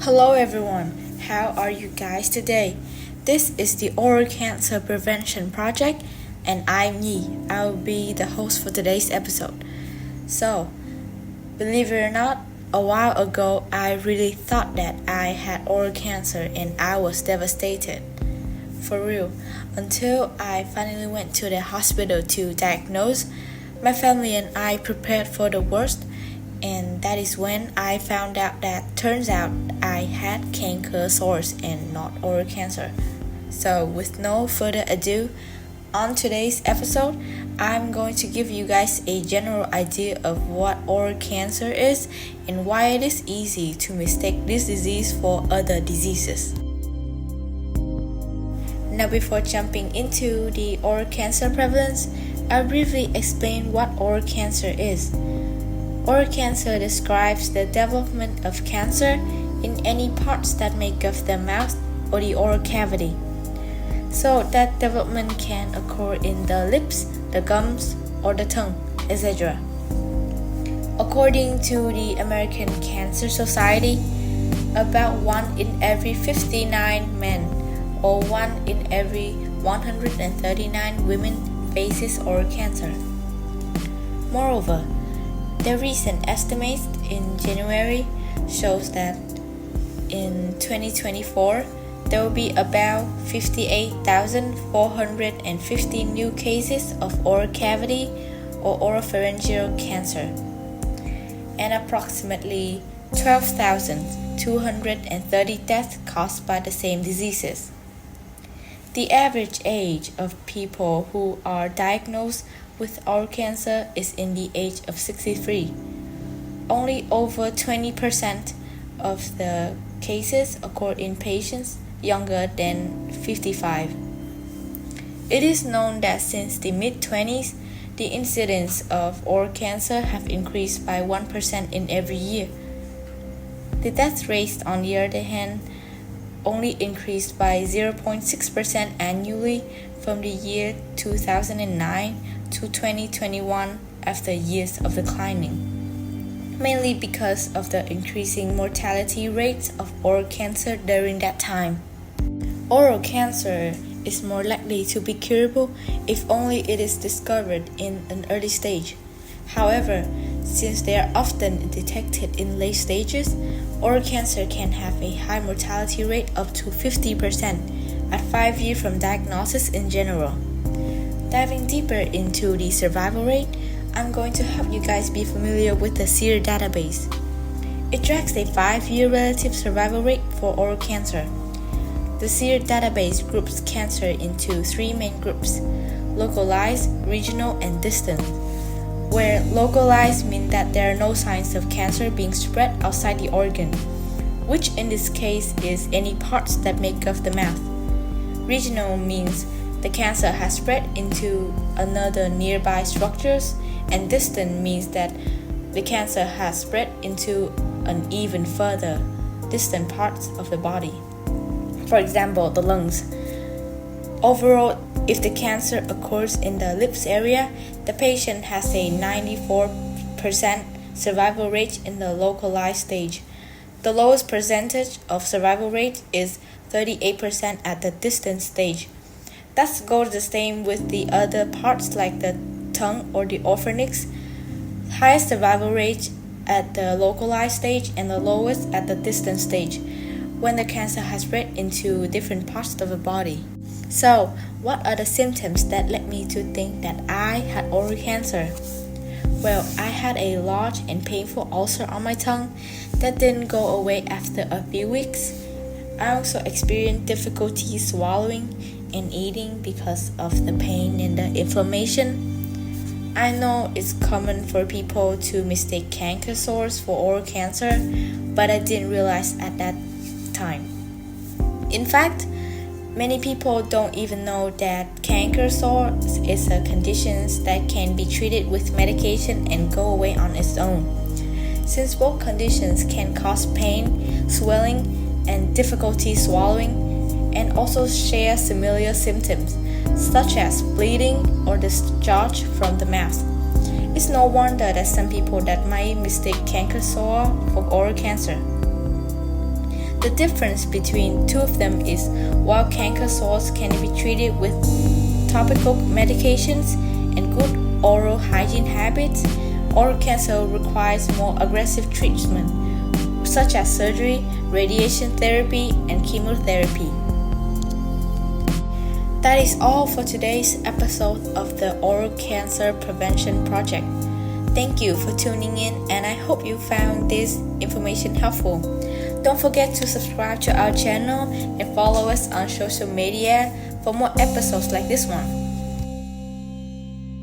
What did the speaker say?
Hello everyone, how are you guys today? This is the Oral Cancer Prevention Project and I'm Yi. I will be the host for today's episode. So, believe it or not, a while ago I really thought that I had oral cancer and I was devastated. For real, until I finally went to the hospital to diagnose, my family and I prepared for the worst. And that is when I found out that turns out I had canker sores and not oral cancer. So with no further ado, on today's episode, I'm going to give you guys a general idea of what oral cancer is and why it is easy to mistake this disease for other diseases. Now before jumping into the oral cancer prevalence, I'll briefly explain what oral cancer is. Oral cancer describes the development of cancer in any parts that make up the mouth or the oral cavity. So that development can occur in the lips, the gums, or the tongue, etc. According to the American Cancer Society, about 1 in every 59 men or 1 in every 139 women faces oral cancer. Moreover, the recent estimates in January shows that in 2024, there will be about 58,450 new cases of oral cavity or oropharyngeal cancer, and approximately 12,230 deaths caused by the same diseases. The average age of people who are diagnosed with oral cancer is in the age of 63. Only over 20% of the cases occur in patients younger than 55. It is known that since the mid-20s, the incidence of oral cancer have increased by 1% in every year. The death rate, on the other hand, only increased by 0.6% annually from the year 2009 to 2021 after years of declining, mainly because of the increasing mortality rates of oral cancer during that time. Oral cancer is more likely to be curable if only it is discovered in an early stage. However, since they are often detected in late stages, oral cancer can have a high mortality rate up to 50% at 5 years from diagnosis in general. Diving deeper into the survival rate, I'm going to help you guys be familiar with the SEER database. It tracks a 5-year relative survival rate for oral cancer. The SEER database groups cancer into 3 main groups: localized, regional, and distant, where localized means that there are no signs of cancer being spread outside the organ, which in this case is any parts that make up the mouth. Regional means the cancer has spread into another nearby structures, and distant means that the cancer has spread into an even further distant parts of the body. For example, the lungs. Overall, if the cancer occurs in the lips area, the patient has a 94% survival rate in the localized stage. The lowest percentage of survival rate is 38% at the distant stage. That goes the same with the other parts like the tongue or the oropharynx. Highest survival rate at the localized stage and the lowest at the distant stage when the cancer has spread into different parts of the body. So, what are the symptoms that led me to think that I had oral cancer? Well, I had a large and painful ulcer on my tongue that didn't go away after a few weeks. I also experienced difficulty swallowing and eating because of the pain and the inflammation. I know it's common for people to mistake canker sores for oral cancer, but I didn't realize at that time. In fact, many people don't even know that canker sores is a condition that can be treated with medication and go away on its own. Since both conditions can cause pain, swelling, and difficulty swallowing, and also share similar symptoms such as bleeding or discharge from the mouth. It's no wonder that some people that might mistake canker sore for oral cancer. The difference between two of them is while canker sores can be treated with topical medications and good oral hygiene habits, oral cancer requires more aggressive treatment, such as surgery, radiation therapy, and chemotherapy. That is all for today's episode of the Oral Cancer Prevention Project. Thank you for tuning in, and I hope you found this information helpful. Don't forget to subscribe to our channel and follow us on social media for more episodes like this one.